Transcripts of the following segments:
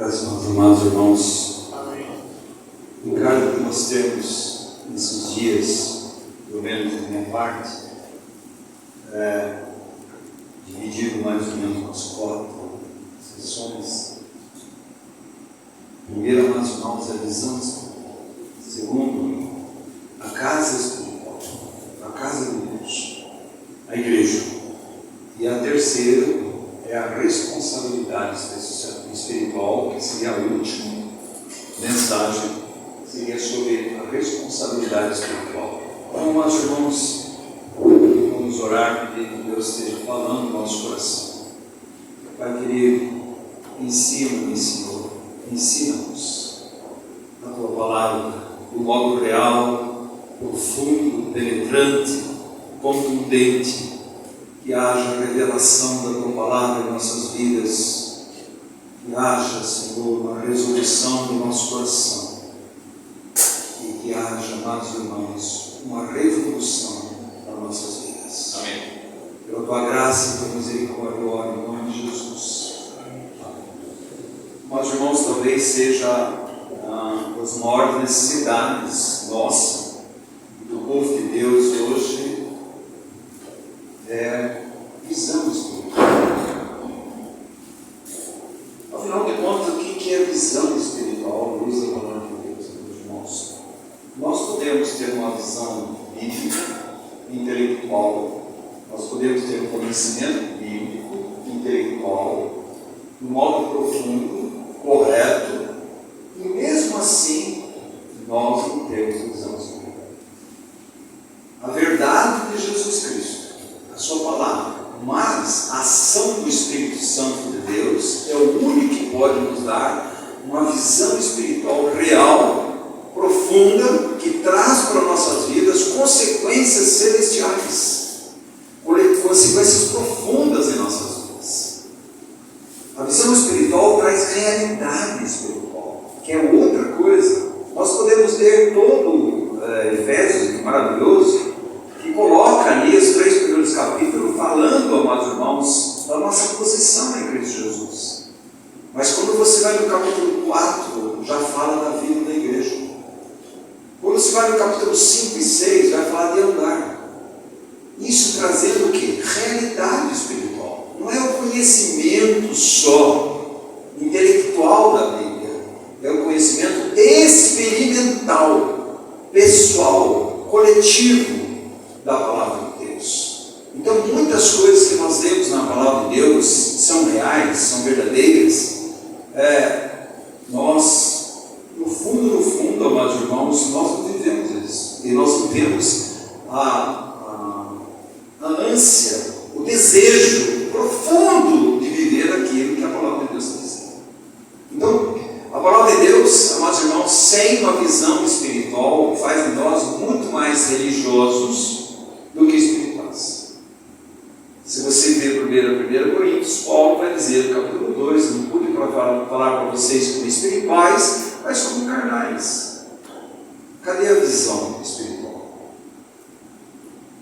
Graças aos amados irmãos. O encargo que nós temos nesses dias, pelo menos da minha parte, dividido mais ou menos umas 4 sessões. Primeiro, amados irmãos, a visão espiritual. Segundo, a casa espiritual, a casa de Deus, a igreja. E a terceira é a responsabilidade espiritual, que seria a última mensagem, seria sobre a responsabilidade espiritual. Então, amados irmãos, vamos orar, pedir que Deus esteja falando no nosso coração. Pai querido, ensina-me, Senhor, ensina-nos a Tua palavra, o modo real, profundo, penetrante, contundente, que haja revelação da Tua palavra em nossas vidas, que haja, Senhor, uma resolução do nosso coração, e que haja, amados irmãos, uma revolução nas nossas vidas. Amém. Pela Tua graça e Tua misericórdia, oro em nome de Jesus. Amados irmãos, talvez seja das maiores necessidades nossas, do povo de Deus hoje, é visão espiritual. Afinal de contas, o que é visão espiritual? Luz da palavra de Deus, meus irmãos. Nós podemos ter uma visão bíblica, intelectual, nós podemos ter um conhecimento bíblico, intelectual, de modo profundo, correto, e mesmo assim, nós não temos visão espiritual. A verdade de Jesus Cristo, a sua palavra, mas a ação do Espírito Santo de Deus é o único que pode nos dar uma visão espiritual real, profunda, que traz para nossas vidas consequências celestiais, consequências profundas em nossas vidas. A visão espiritual traz realidade espiritual, que é outra coisa. Nós podemos ler todo Efésios, que é maravilhoso, que coloca ali os 3 primeiros capítulos falando, amados irmãos, da nossa posição em Cristo Jesus. Mas quando você vai no capítulo 4, já fala da vida da igreja. Quando você vai no capítulo 5 e 6, vai falar de andar. Isso trazendo o quê? Realidade espiritual. Não é o conhecimento só intelectual da Bíblia, é o conhecimento experimental, pessoal, coletivo da palavra de Deus. Então, muitas coisas que nós lemos na palavra de Deus são reais, são verdadeiras. Nós, no fundo, amados irmãos, nós não vivemos isso. E nós não temos a ânsia, o desejo profundo de viver aquilo que a palavra de Deus está dizendo. Então, a palavra de Deus, amados irmãos, sem uma visão espiritual, faz de nós muito mais religiosos do que espirituais. Se você ver 1 Coríntios, Paulo vai dizer no capítulo 2, não pude falar para vocês como espirituais, mas como carnais. Cadê a visão espiritual?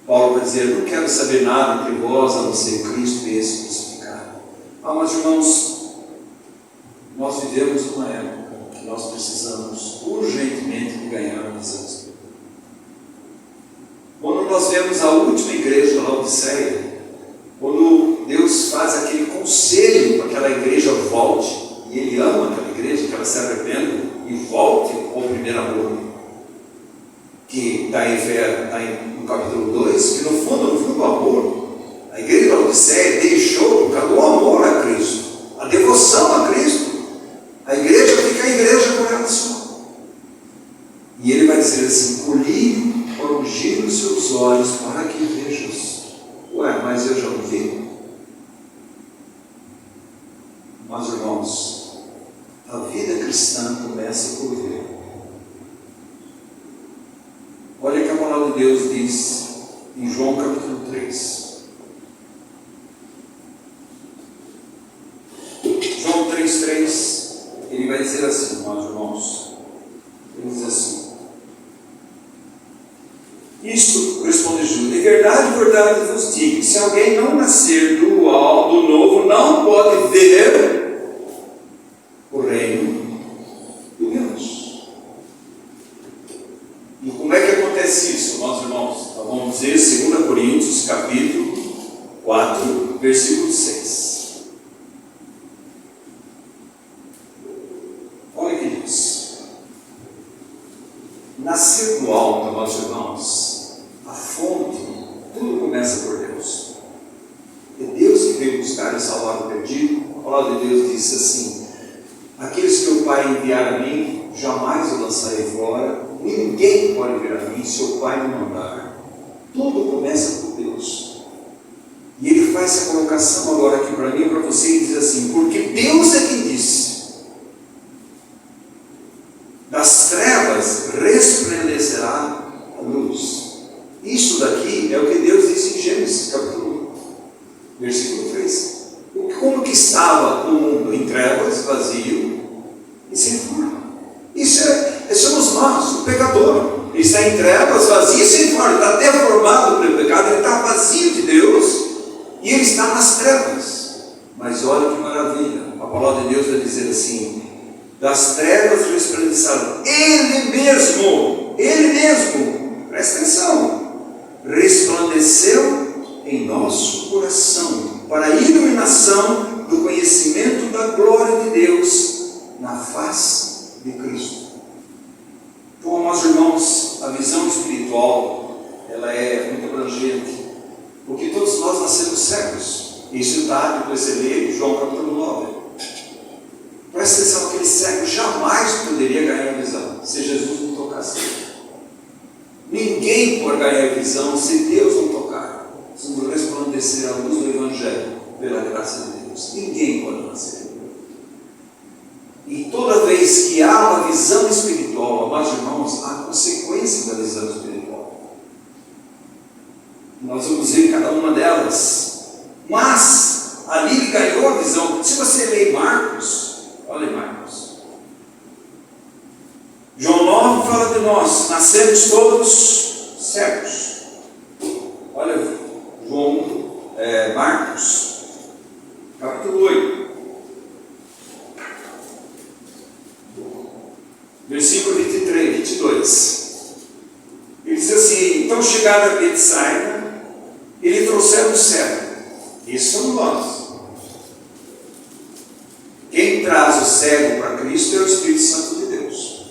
Paulo vai dizer, não quero saber nada entre vós, a não ser Cristo e esse crucificado. Mas irmãos, nós vivemos numa época que nós precisamos urgentemente de ganhar a visão espiritual. Quando nós vemos a última igreja da Laodiceia, quando Deus faz aquele conselho para que aquela igreja volte, e Ele ama aquela igreja, que ela se arrependa e volte ao primeiro amor, que está no capítulo 2, que no fundo do amor, a igreja da Laodiceia deixou por causa do amor a Cristo, a devoção a Cristo. A igreja fica a igreja por ela só. E Ele vai dizer assim, colhi para ungir os seus olhos para que vejas. Mas eu já não vi. Mas irmãos, a vida cristã começa por ver. Olha que a palavra de Deus diz em João capítulo 3. João 3,3, ele vai dizer assim, meus irmãos, ele diz assim, isto, responde Jesus, de verdade vos digo, se alguém não nascer do novo, não pode ver o reino Nascer do alto, amados irmãos, a fonte, tudo começa por Deus. É Deus que veio buscar e salvar o perdido. A palavra de Deus diz assim: aqueles que o Pai enviar a mim, jamais o lançarei fora. Ninguém pode vir a mim se o Pai não mandar. Tudo começa por Deus. E ele faz essa colocação agora aqui para mim e para você, e diz assim: porque Deus é quem disse: das trevas resplandecerá a luz. Isso daqui é o que Deus disse em Gênesis capítulo 1, versículo 3. Como que estava o mundo? Em trevas, vazio e sem forma. Isso somos nós, o pecador. Ele está em trevas, vazio e sem forma. Ele está deformado pelo pecado, ele está vazio de Deus e ele está nas trevas. Mas olha que maravilha, a palavra de Deus vai dizer assim: das trevas resplandecerá Ele mesmo, presta atenção, resplandeceu em nosso coração, para a iluminação do conhecimento da glória de Deus na face de Cristo. Então, meus irmãos, a visão espiritual, ela é muito abrangente, porque todos nós nascemos cegos. Isso está, depois você lê João capítulo 9. Presta atenção, aquele cego jamais poderia ganhar a visão se Jesus não tocasse ele. Ninguém pode ganhar a visão se Deus não tocar, se não resplandecer a luz do Evangelho pela graça de Deus. Ninguém pode nascer. E toda vez que há uma visão espiritual, amados irmãos, há consequência da visão espiritual. Nós vamos ver cada uma delas. Mas ali ele ganhou a visão. Se você ler Marcos, olha Marcos. João 9 fala de nós, nascemos todos cegos. Olha Marcos, capítulo 8, versículo 23, 22. Ele diz assim: então chegaram a Betsaida, e lhe trouxeram o cego. Isso somos nós. Quem traz o cego para Cristo é o Espírito Santo de Deus.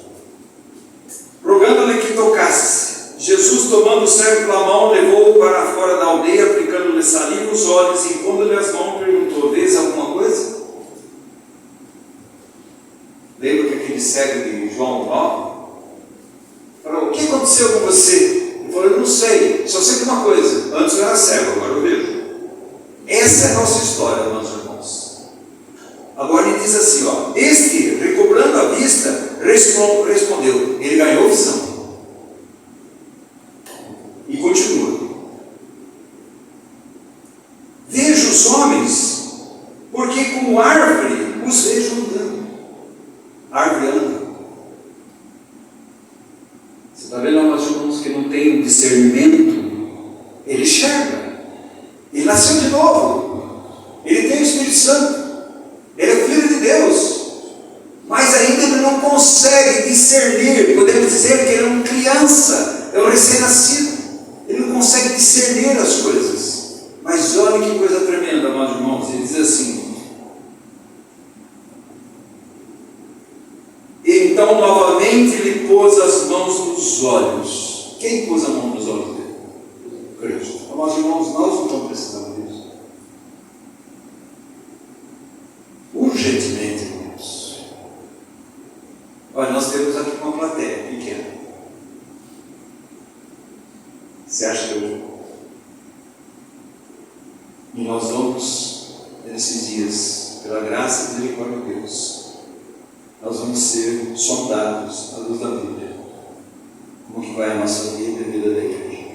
Rogando-lhe que tocasse, Jesus, tomando o cego pela mão, levou-o para fora da aldeia, aplicando-lhe saliva nos olhos, e pondo-lhe as mãos, perguntou: vês alguma coisa? Lembra que aquele cego de João 9 falou: o que aconteceu com você? Ele falou: eu não sei, só sei de uma coisa, antes eu era cego, agora eu vejo. Essa é a nossa história, meus irmãos. Agora ele diz assim, ó: este, recobrando a vista, respondeu, ele ganhou visão. E continua: vejo os homens, porque como árvore os vejo andando. A árvore anda. Você está vendo, meus irmãos, que não tem discernimento? Ele enxerga. Ele nasceu de novo. Ele tem o Espírito Santo. Ele é filho de Deus. Mas ainda ele não consegue discernir. Podemos dizer que ele é uma criança, é um recém-nascido. Ele não consegue discernir as coisas. Mas olha que coisa tremenda, meus irmãos. Ele diz assim: então novamente ele pôs as mãos nos olhos. Quem pôs a mão nos olhos dele? Cristo. Meus irmãos, nós não estamos precisando disso. Urgentemente, irmãos. Olha, nós temos aqui uma plateia pequena. Você acha que eu... E nós vamos, nesses dias, pela graça e misericórdia de Deus, nós vamos ser sondados à luz da Bíblia. Como que vai a nossa vida e a vida da igreja?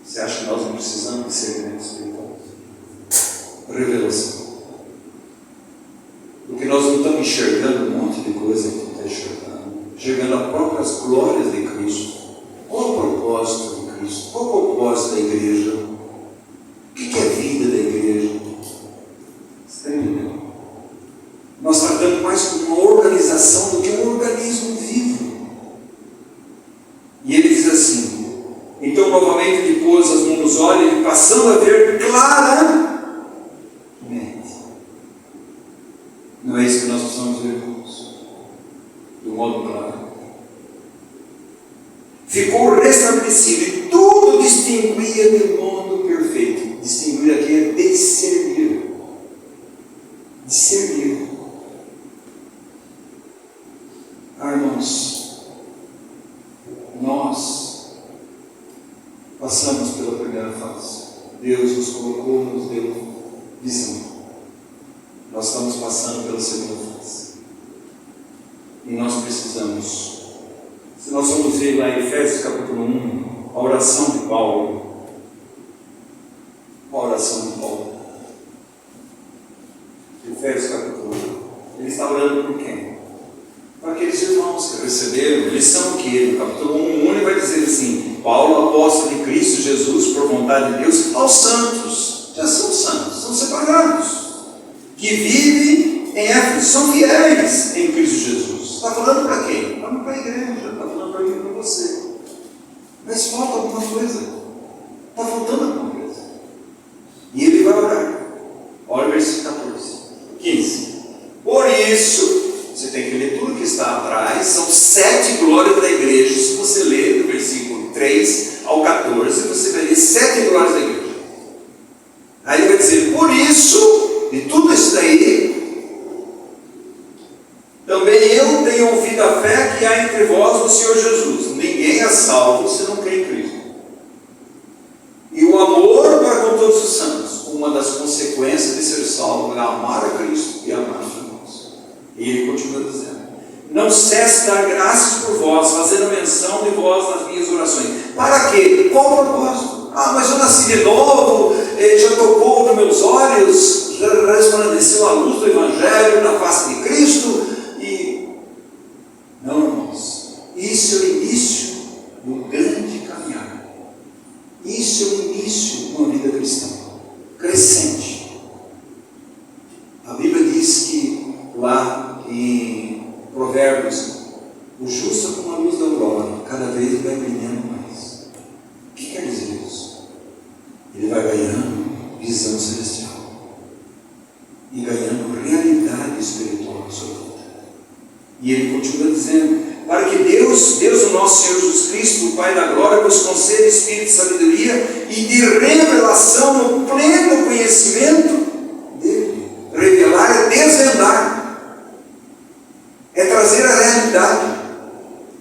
Você acha que nós não precisamos de discernimento espiritual? Revelação. Porque nós não estamos enxergando um monte de coisa que não está enxergando as próprias glórias de Cristo. Qual o propósito de Cristo? Qual o propósito da igreja? O que é a vida da igreja? Você está entendendo? Nós tratamos mais como uma organização do que um organismo vivo. E ele diz assim: então novamente ele pôs as mãos nos olhos, e passando a ver claramente. Não é isso que nós precisamos ver, irmãos? Do modo claro. ficou restabelecido, e tudo distinguia de modo perfeito. Distinguir aqui é discernir. Discernir. Irmãos, nós passamos pela primeira fase. Deus nos colocou, nos deu visão. Nós estamos passando pela segunda fase. E nós precisamos. Se nós vamos ver lá em Efésios capítulo 1, a oração de Paulo. A oração de Paulo. Efésios capítulo 1. Ele está orando por quem? Para aqueles irmãos que receberam. Eles são o quê? No capítulo 1, ele vai dizer assim: Paulo, apóstolo de Cristo Jesus, por vontade de Deus, aos santos. Já são santos, são separados. Que vivem em Éfeso, são fiéis em Cristo Jesus. Está falando para quem? Falando para a igreja, está falando para mim e para você. Mas falta alguma coisa. Está faltando alguma coisa. E ele vai orar. Olha o versículo 14, 15. Por isso, você tem que ler tudo que está atrás. São 7 glórias da igreja. Se você ler do versículo 3 ao 14, você vai ler 7 glórias da igreja. Aí ele vai dizer: por isso, e tudo isso daí, também eu tenho ouvido a fé que há entre vós no Senhor Jesus. Ninguém é salvo se não crê em Cristo. E o amor para com todos os santos. Uma das consequências de ser salvo é amar a Cristo e amar os irmãos. E ele continua dizendo: não cesse de dar graças por vós, fazendo menção de vós nas minhas orações. Para quê? Qual o propósito? Mas eu nasci de novo, já tocou nos meus olhos, já resplandeceu a luz do Evangelho na face de Cristo. Não, irmãos, isso é o início do grande caminhar. Isso é o início de uma vida cristã crescente. A Bíblia diz que lá em Provérbios, o justo é como a luz da aurora, cada vez vai brilhando mais. O que quer dizer isso? Ele vai ganhando visão celestial e ganhando realidade espiritual sobre tudo. E ele continua dizendo: para que Deus, o nosso Senhor Jesus Cristo, o Pai da glória, nos conceda espírito de sabedoria e de revelação no pleno conhecimento dele. Revelar é desvendar, é trazer a realidade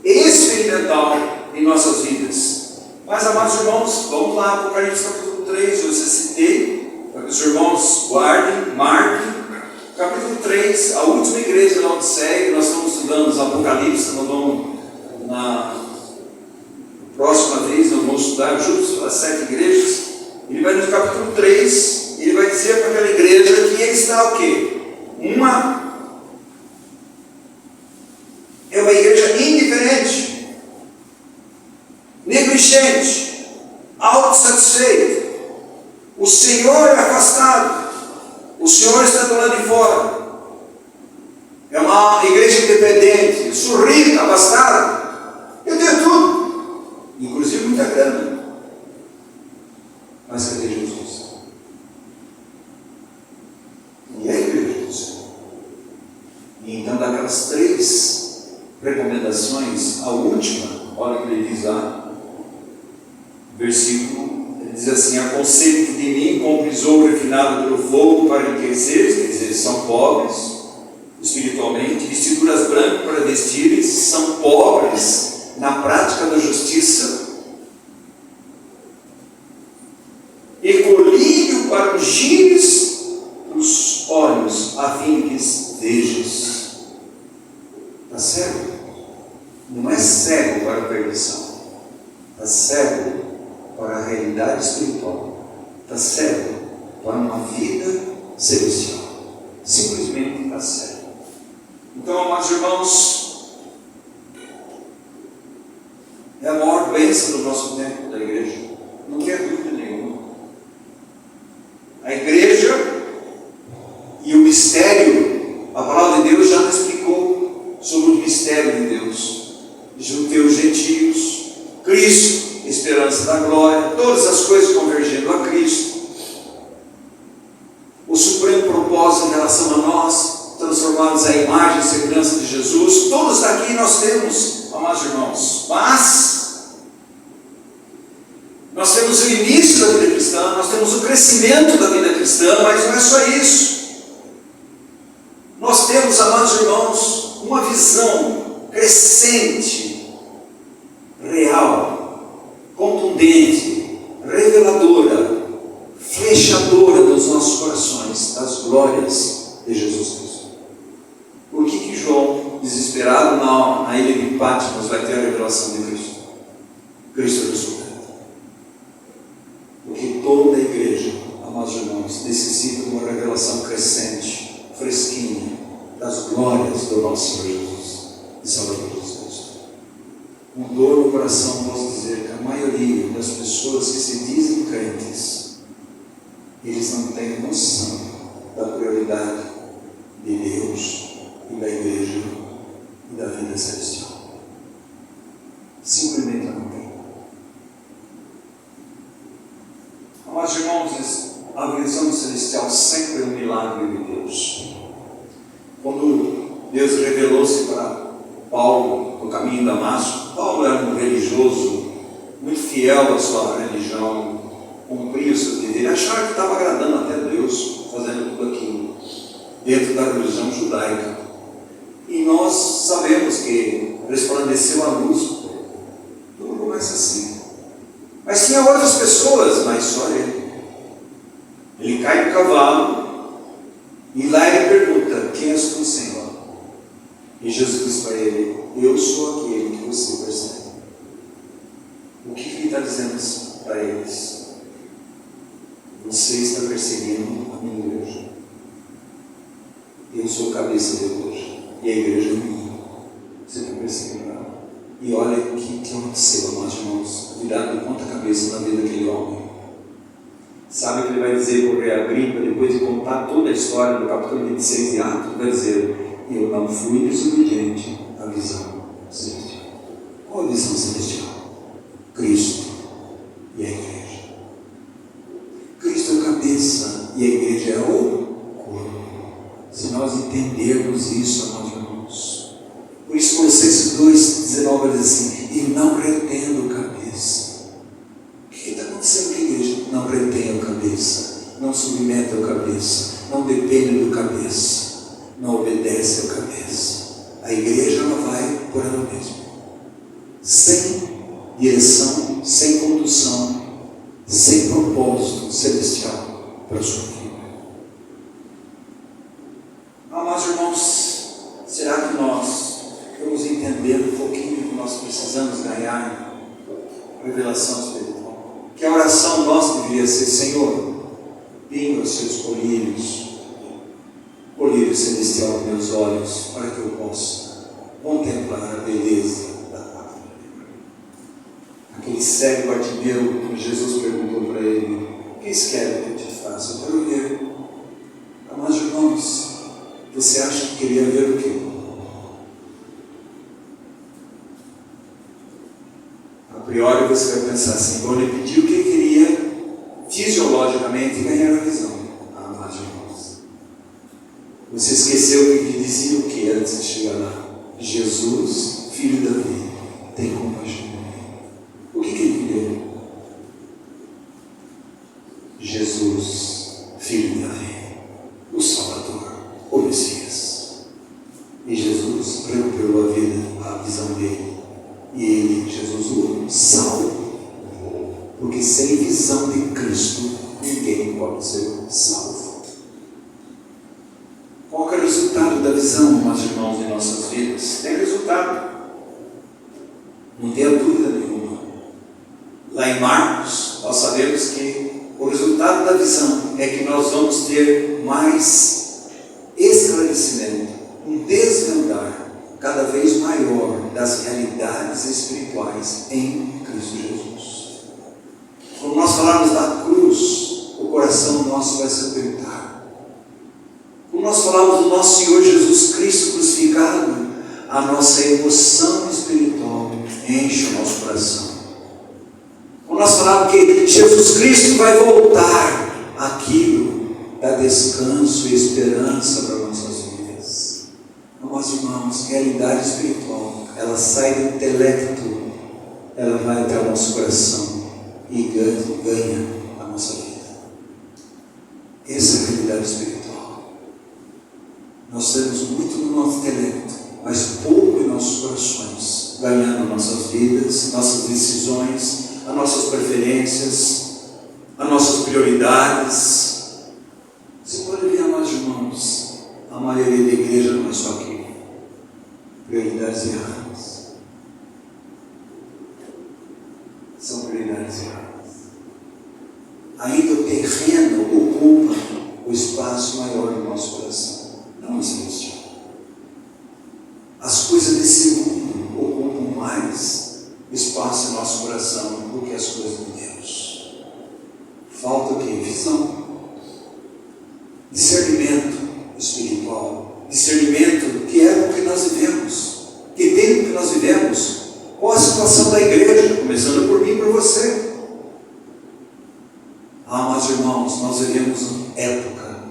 experimental em nossas vidas. Mas, amados irmãos, vamos lá, Apocalipse capítulo 3, eu citei, para que os irmãos guardem, marquem. Capítulo 3, a última igreja de Laodiceia, nós estamos estudando os Apocalipse, nós vamos, na próxima vez, nós vamos estudar juntos as 7 igrejas. Ele vai no capítulo 3, ele vai dizer para aquela igreja que ele está o quê? É uma igreja indiferente, negligente, autossatisfeita. O Senhor é afastado. O Senhor está do lado de fora. É uma igreja independente. Sou rico, abastado. Eu tenho tudo, inclusive muita grana. Mas cadê Jesus? E é a igreja do Senhor. E então, daquelas 3 recomendações, a última, olha o que ele diz lá, versículo. Ele diz assim: aconselho-te de mim com tesouro refinado pelo fogo para enriqueceres, quer dizer, são pobres espiritualmente, vestiduras brancas para vestires, são pobres na prática da justiça, e colírio para ungires os olhos, a fim que vejas. Está cego? Não é cego para a perdição, está cego para a realidade espiritual, está cego para uma vida celestial. Simplesmente está cego. Então, amados irmãos, é a maior bênção do nosso tempo da igreja, não quer dúvida nenhuma. A igreja e o mistério, a palavra de Deus já nos explicou sobre o mistério de Deus, judeus, gentios, Cristo, esperança da glória, todas as coisas convergindo a Cristo. O supremo propósito em relação a nós, transformados à imagem e semelhança de Jesus. Todos daqui nós temos, amados irmãos, mas Nós temos o início da vida cristã, nós temos o crescimento da vida cristã, mas não é só isso. Nós temos, amados irmãos, uma visão crescente, real, contundente, reveladora, flechadora dos nossos corações, das glórias de Jesus Cristo. Por que João, desesperado na ilha de Patmos, vai ter a revelação de Cristo? Cristo ressuscitado. Porque toda a igreja, amados irmãos, necessita de uma revelação crescente, fresquinha, das glórias do nosso Senhor Jesus e Salvador Jesus Cristo. Com dor no coração, posso dizer que a maioria das pessoas que se dizem crentes, eles não têm noção da prioridade de Deus e da igreja e da vida celestial. Simplesmente não tem. Amados irmãos, a visão celestial sempre é um milagre de Deus. Quando Deus revelou-se para Paulo no caminho de Damasco, Paulo era um religioso, muito fiel à sua religião, cumpria o seu dever, ele achava que estava agradando até Deus, fazendo tudo aquilo, dentro da religião judaica. E nós sabemos que resplandeceu a luz, tudo começa assim. Mas tinha outras pessoas, mas só ele. Ele cai do cavalo e lá ele pergunta: quem és tu, Senhor? E Jesus diz para ele: eu sou aquele que você persegue. O que ele está dizendo para eles? Você está perseguindo a minha igreja. Eu sou a cabeça da igreja e a igreja é minha. Você está perseguindo ela. E olha o que aconteceu, amados irmãos, virado de ponta cabeça na vida daquele homem. Sabe o que ele vai dizer para o rei Agripa, depois de contar toda a história do capítulo 26 de Atos? Vai dizer: eu não fui desobediente à visão celestial. Qual a visão celestial? Cristo e a igreja. Cristo é a cabeça e a igreja é o corpo. Se nós entendermos isso, amados irmãos. Por isso, Colossenses 2,19 diz assim: e não retendo cabeça. O que está acontecendo com a igreja? Não retém a cabeça, não submete a cabeça, não depende do cabeça, não obedece a cabeça. A igreja ela vai por ela mesma, sem direção, sem condução, sem propósito celestial para a sua vida. Amados irmãos, será que nós vamos entender um pouquinho que nós precisamos ganhar revelação espiritual? Que a oração nossa deveria ser: Senhor, pinga os seus colírios celestial nos meus olhos, para que eu possa contemplar a beleza da pátria. Aquele cego Bartimeu, quando Jesus perguntou para ele: o que quer que eu te faça? Eu quero ver. Amados irmãos, você acha que queria ver o quê? A priori você vai pensar assim: bom, ele pediu que ele queria fisiologicamente ganhar a visão. Amados irmãos, você esqueceu que ele dizia o que antes de chegar lá? Jesus, filho de Davi, tem compaixão de mim. O que ele queria? Jesus, filho de Davi, o Salvador, o Messias. E Jesus recuperou a visão dele. E ele, Jesus, o salvou. Porque sem visão de Cristo, ninguém pode ser salvo. Qual é o resultado da visão, meus irmãos, em nossas vidas? Tem resultado. Não tenha dúvida nenhuma. Lá em Marcos, nós sabemos que o resultado da visão é que nós vamos ter mais esclarecimento, um desvendar cada vez maior das realidades espirituais em Cristo Jesus. Quando nós falarmos da cruz, o coração nosso vai se apertar. Quando nós falamos do nosso Senhor Jesus Cristo crucificado, a nossa emoção espiritual enche o nosso coração. Quando nós falamos que Jesus Cristo vai voltar, aquilo dá descanso e esperança para nossas vidas. Meus irmãos, realidade espiritual, ela sai do intelecto, ela vai até o nosso coração e ganha a nossa vida. Essa é a realidade espiritual. Nós temos muito no nosso intelecto, mas pouco em nossos corações, ganhando nossas vidas, nossas decisões, as nossas preferências, as nossas prioridades. Você pode ver, amados irmãos, a maioria da igreja não é só aqui. Prioridades erradas. São prioridades erradas. Ainda o terreno ocupa o espaço maior do nosso coração, não o celestial. As coisas desse mundo ocupam mais espaço em nosso coração do que as coisas de Deus. Falta o quê? Visão. Discernimento espiritual. Discernimento do que é o que nós vivemos. Que tempo que nós vivemos. Qual a situação da igreja? Começando por mim e por você. Amados irmãos, nós vivemos uma época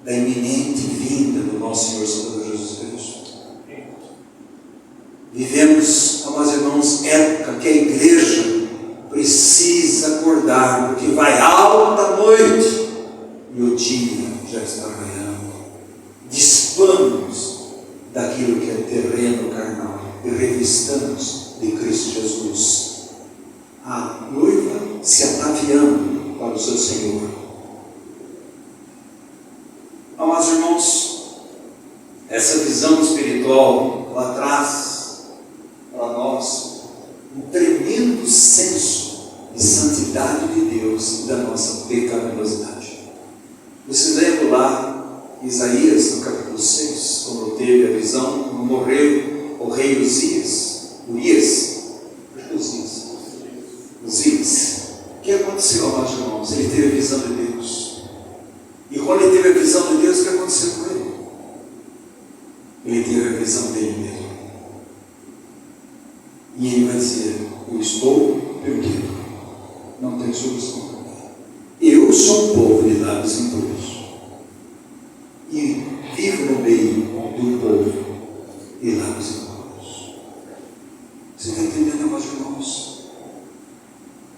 da iminente vinda do nosso Senhor Salvador Jesus Cristo. Vivemos, amados irmãos, época que a igreja precisa acordar, porque vai alta noite e o dia já está raiando. Dispamos daquilo que é terreno carnal e revistamos de Cristo Jesus. A noiva se ataviando para o seu Senhor. Amados irmãos, essa visão espiritual, ela traz para nós um tremendo senso de santidade de Deus e da nossa pecaminosidade. Vocês lembram lá, Isaías, no capítulo 6, quando teve a visão, quando morreu o rei Uzias. O que aconteceu, amados irmãos? Ele teve a visão de Deus. E quando ele teve a visão de Deus, o que aconteceu com ele? Ele teve a visão dele mesmo. E ele vai dizer: eu estou perdido, não tem solução para mim. Eu sou um povo de lábios impuros e vivo no meio do povo de lábios impuros. Você está entendendo, amados irmãos?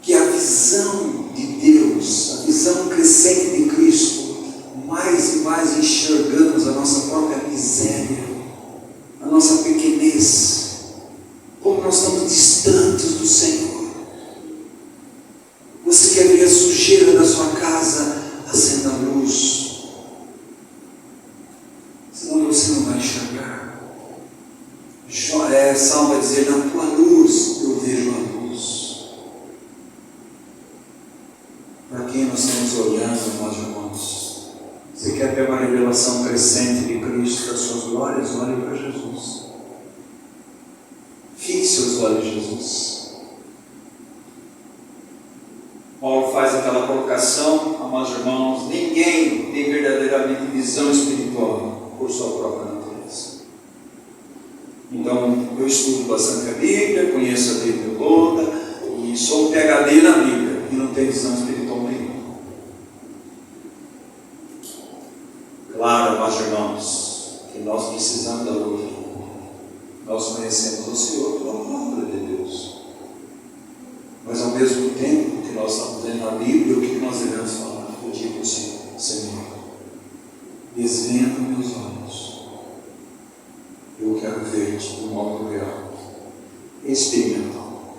Que a visão de Deus, a visão crescente de Cristo, mais e mais enxergamos a nossa própria miséria, a nossa pequenez, como nós estamos distantes do Senhor. Você quer ver a sujeira da sua casa, acenda a luz, senão você não vai enxergar. Salmo vai dizer: na tua luz eu vejo a luz. Para quem nós estamos olhando, amados irmãos? Você quer ter uma revelação crescente de Cristo das suas glórias? Olhe para Jesus. Fixe os olhos em Jesus. Paulo faz aquela colocação, amados irmãos: ninguém tem verdadeiramente visão espiritual por sua própria natureza. Então, eu estudo bastante a Bíblia, conheço a Bíblia toda e sou um PhD na Bíblia e não tenho visão espiritual nenhuma. Claro, amados irmãos, que nós precisamos da doutrina. Nós conhecemos o Senhor pela palavra de Deus. Mas ao mesmo tempo que nós estamos lendo a Bíblia, o que nós devemos falar? Eu digo ao Senhor: Senhor, desvenda meus olhos. Eu quero ver-te de modo real, experimental.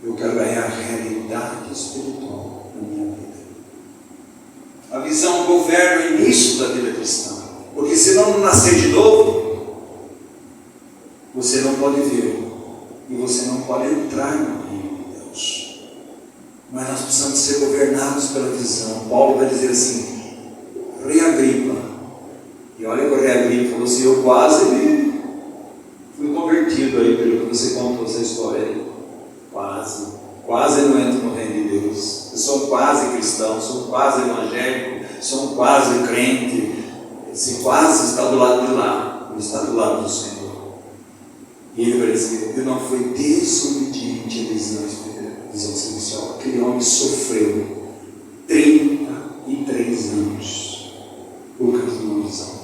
Eu quero ganhar a realidade espiritual na minha vida. A visão governa o início da vida cristã. Porque se não nascer de novo, você não pode ver. E você não pode entrar no reino de Deus. Mas nós precisamos ser governados pela visão. Paulo vai dizer assim: Rei Agripa. E olha que o Rei Agripa falou assim: eu quase fui convertido aí pelo que você contou essa história aí. Quase não entro no reino de Deus. Eu sou quase cristão, sou quase evangélico, sou quase crente. Esse quase está do lado de lá, não está do lado do Senhor. E ele vai dizer: eu não fui desobediente à visão celestial. Aquele homem sofreu 33 anos por causa de uma visão.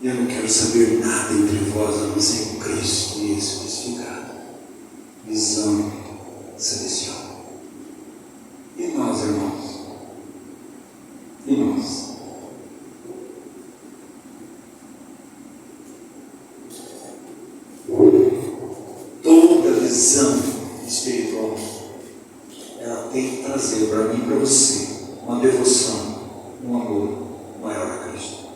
Eu não quero saber nada entre vós, a não ser Cristo e esse crucificado. visão celestial. E nós, irmãos? E nós? Toda visão espiritual, ela tem que trazer para mim e para você uma devoção, um amor maior a Cristo.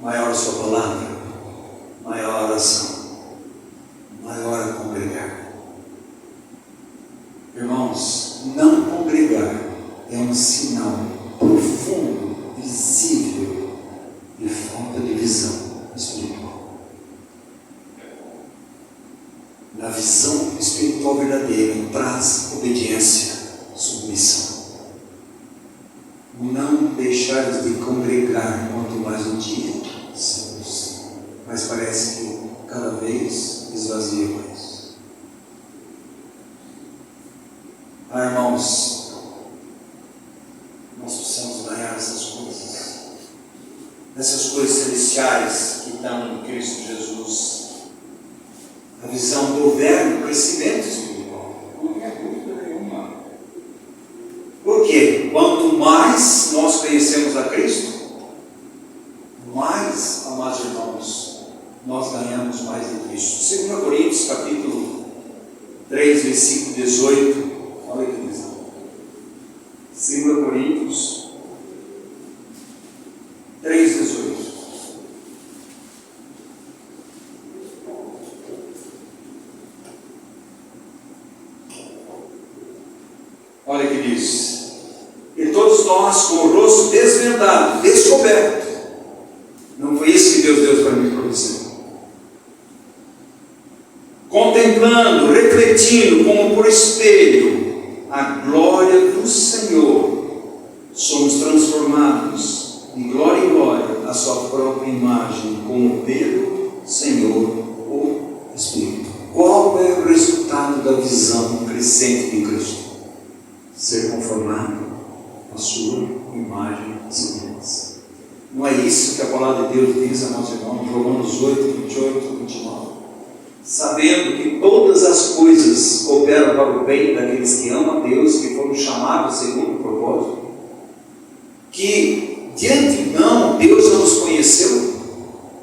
Maior a sua palavra, maior a oração, maior a congregar. Irmãos, não congregar é um sinal profundo, visível, de falta de visão espiritual. Na visão espiritual verdadeira traz obediência, submissão. Não deixar de congregar quanto mais um dia, mas parece que cada vez esvazia mais. Irmãos, nós precisamos ganhar essas coisas celestiais que estão em Cristo Jesus. A visão do verbo, crescimento espiritual. Não tem dúvida nenhuma. Por quê? Quanto mais nós conhecemos a Cristo, mais, amados irmãos, nós ganhamos mais de Cristo. 2 Coríntios, capítulo 3, versículo 18. Olha que diz. 2 Coríntios 3, 18. Olha que diz. E todos nós com o rosto desvendado, descoberto. Não foi isso que Deus deu para mim e para você. Contemplando, refletindo como por espelho a glória do Senhor, somos transformados de glória em glória a sua própria imagem, como pelo Senhor o Espírito. Qual é o resultado da visão crescente de Cristo? Ser conformado à sua imagem e semelhança. Não é isso que a palavra de Deus diz a nós, irmãos, Romanos 8, 28, 29. Sabendo que todas as coisas cooperam para o bem daqueles que amam a Deus, que foram chamados segundo o propósito, que de antemão Deus já nos conheceu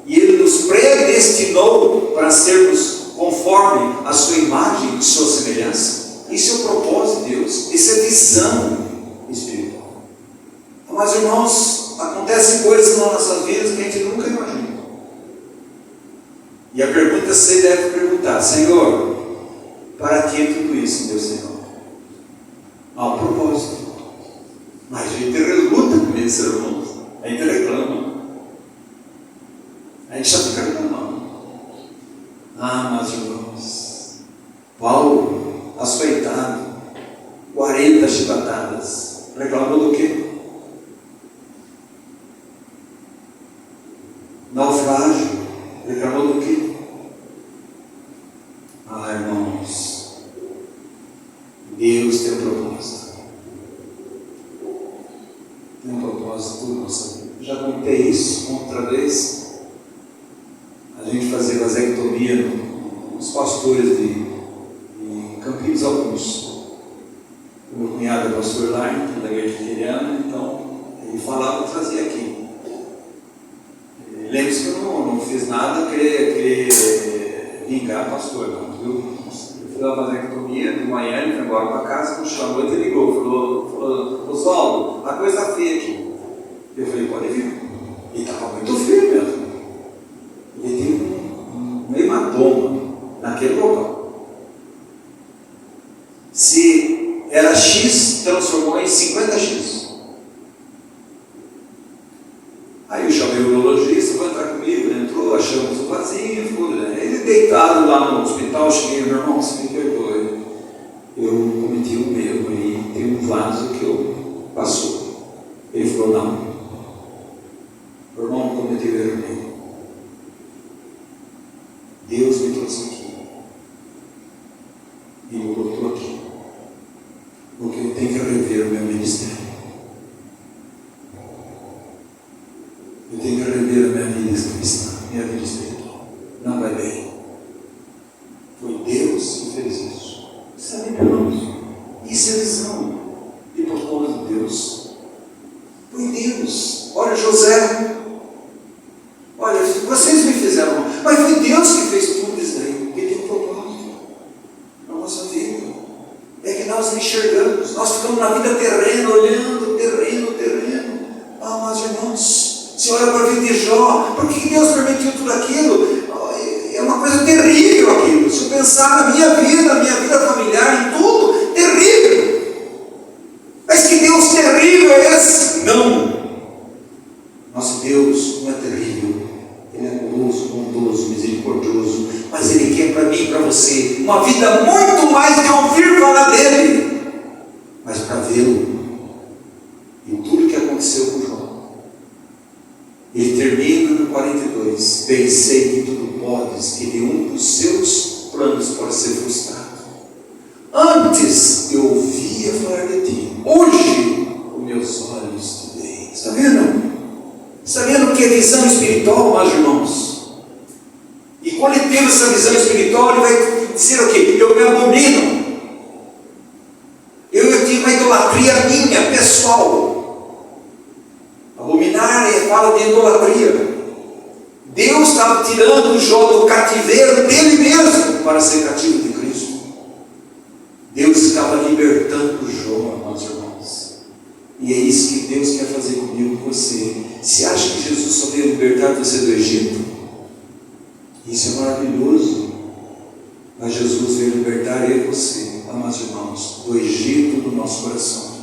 e Ele nos predestinou para sermos conforme a sua imagem e sua semelhança. Isso é o propósito de Deus, isso é visão espiritual. Mas, irmãos, acontecem coisas nas nossas vidas que a gente nunca imagina. E a pergunta que você deve perguntar: Senhor, para que tudo isso, meu Senhor? Há um propósito. Mas a gente reluta com isso, irmãos. A gente reclama. A gente já fica reclamando. Mas, irmãos, Paulo, açoitado, 40 chibatadas, reclamou do quê? Naufrágio, reclamou do quê? Irmãos, Deus tem um propósito. Tem um propósito tudo na nossa vida. Já contei isso outra vez. A gente fazia vasectomia nos pastores de Campinos Augusto. O meu cunhado é pastor lá, da igreja presbiteriana, então ele falava e trazia aqui. Lembre-se que eu não fiz nada querer vingar pastor, não, viu? Eu fui lá fazer vasectomia de manhã, ele foi embora para casa, me chamou e ligou, falou: Oswaldo, a coisa está feia aqui. Eu falei: pode vir. Ele estava muito feio mesmo. Ele teve um hematoma naquele local. Se era X, transformou em 50X. Aí eu chamei o urologista, foi entrar comigo, ele entrou, achamos o vazio, ficou, ele deitado lá no hospital, cheguei: meu irmão, você me perdoe, eu cometi um erro e tem um vaso que eu passou. Ele falou: não, meu irmão, não cometeu erro nenhum. Deus me trouxe aqui e me botou aqui, porque eu tenho que rever o meu ministério. Eu tenho que rever a minha vida cristã, minha vida espiritual. Não vai bem. José. Olha, vocês me fizeram mal, mas foi Deus que fez tudo isso daí, porque tem um propósito na nossa vida. É que nós não enxergamos, nós ficamos na vida terrena, olhando terreno. Ah, mas irmãos, você olha para a vida de Jó, por que Deus permitiu tudo aquilo? É uma coisa terrível aquilo. Se eu pensar na minha vida familiar, em tudo, terrível. Mas que Deus terrível é esse? Não. Nosso Deus não é terrível. Ele é amoroso, bondoso, misericordioso. Mas Ele quer para mim e para você uma vida muito mais de ouvir falar dEle, mas para vê-lo. E tudo que aconteceu com Jó. Ele termina no 42. Pensei que tudo podes, que nenhum dos seus planos pode ser frustrado. Antes eu ouvia falar de ti, hoje os meus olhos te veem. Está vendo? Está vendo o que é visão espiritual, meus irmãos? E quando ele teve essa visão espiritual, ele vai dizer o quê? Eu me abomino. Eu tive uma idolatria minha, pessoal. Abominar fala de idolatria. Deus estava tirando Jó do cativeiro dele mesmo para ser cativo de Cristo. Deus estava libertando Jó, meus irmãos. E é isso que Deus quer fazer comigo e com você. Você acha que Jesus só veio libertar você do Egito? Isso é maravilhoso. Mas Jesus veio libertar eu e você, amados irmãos, do Egito do nosso coração.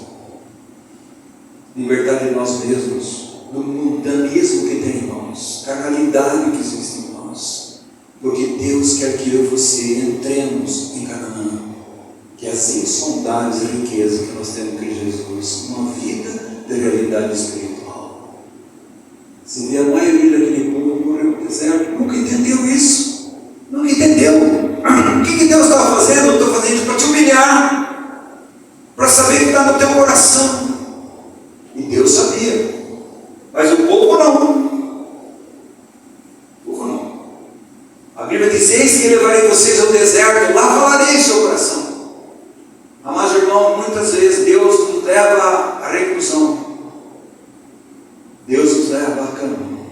Libertar de nós mesmos, do mundanismo que tem em nós, carnalidade que existe em nós. Porque Deus quer que eu e você entremos em Canaã, que é as insondáveis riquezas que nós temos em Cristo Jesus, uma vida de realidade espiritual. Você vê a maioria daquele povo que morreu no deserto, nunca entendeu isso, nunca entendeu. O que Deus estava fazendo? Eu estou fazendo isso para te humilhar, para saber o que está no teu coração. E Deus sabia, mas o povo não. O povo não. A Bíblia diz: eis que levarei vocês ao deserto, lá falarei em seu coração. Amados irmãos, muitas vezes Deus nos leva à reclusão, Deus nos leva a caminho,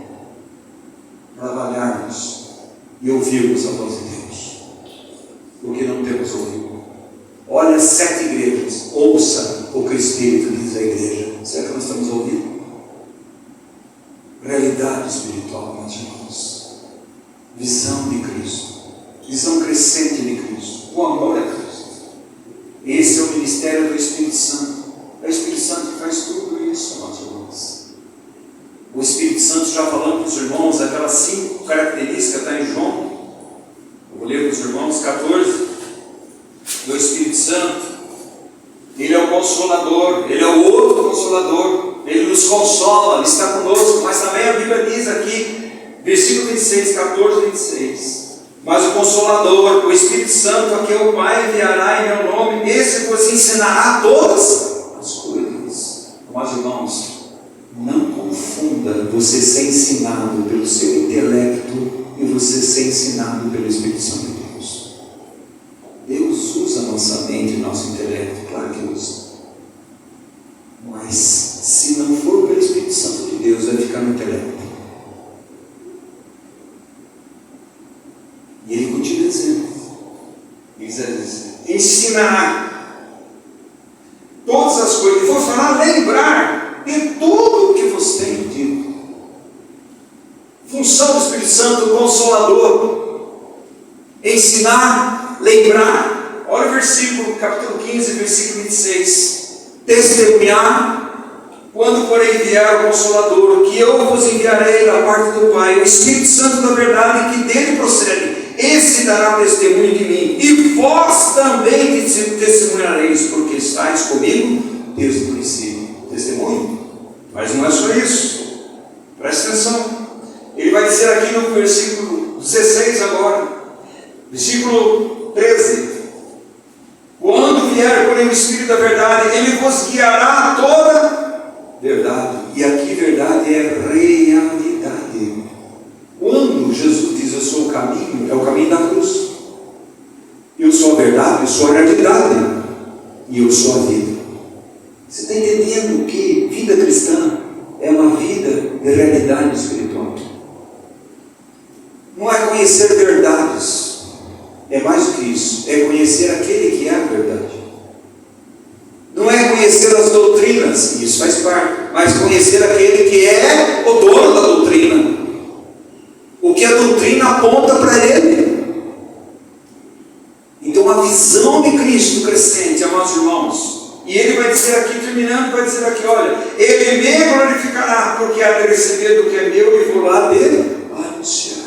para avaliarmos e ouvirmos a voz de Deus, porque não temos ouvido. Olha as 7 igrejas, ouça o que o Espírito diz à igreja. Será que nós estamos ouvindo? Realidade espiritual, meus irmãos, visão de Cristo, visão crescente de Cristo, o amor a Cristo. Esse é o ministério do Espírito Santo. É o Espírito Santo que faz tudo isso, meus irmãos. O Espírito Santo, já falando para os irmãos, aquelas 5 características, está em João. Eu vou ler para os irmãos 14. Do Espírito Santo, Ele é o Consolador, Ele é o outro Consolador, Ele nos consola, Ele está conosco, mas também a Bíblia diz aqui, versículo 26, 14 e 26, mas o Consolador, o Espírito Santo, a quem o Pai enviará em meu nome, esse vos ensinará todas as coisas. Mas irmãos, não confunda você ser ensinado pelo seu intelecto e você ser ensinado pelo Espírito Santo de Deus. Deus usa nossa mente e nosso intelecto, claro que usa. Mas se não for pelo Espírito Santo de Deus, vai ficar no intelecto. E ele continua dizendo, ensinará todas as coisas, e vou falar, lembrar de tudo o que vos tenho dito. Função do Espírito Santo, Consolador, ensinar, lembrar. Olha o versículo, capítulo 15, versículo 26. Testemunhar, quando porém vier o Consolador, que eu vos enviarei da parte do Pai, o Espírito Santo da verdade que dele procede, esse dará testemunho de mim, e vós também testemunhareis, porque estáis comigo desde o princípio. Testemunho? Mas não é só isso, presta atenção. Ele vai dizer aqui no versículo 16 agora, versículo 13: quando vier, porém, o Espírito da verdade, ele vos guiará a toda verdade. E aqui verdade é realidade. Quando Jesus diz eu sou o caminho, é o caminho da cruz. Eu sou a verdade, eu sou a realidade. E eu sou a vida. Você está entendendo que vida cristã é uma vida de realidade espiritual. Não é conhecer verdades, é mais do que isso, é conhecer aquele que é a verdade. Não é conhecer as doutrinas, isso faz parte, mas conhecer aquele que é o dono da doutrina, o que a doutrina aponta para ele. Então a visão de Cristo crescente, amados irmãos, e ele vai dizer aqui, terminando, vai dizer aqui, olha, ele me glorificará, porque há de receber do que é meu e vou lá dele anunciar.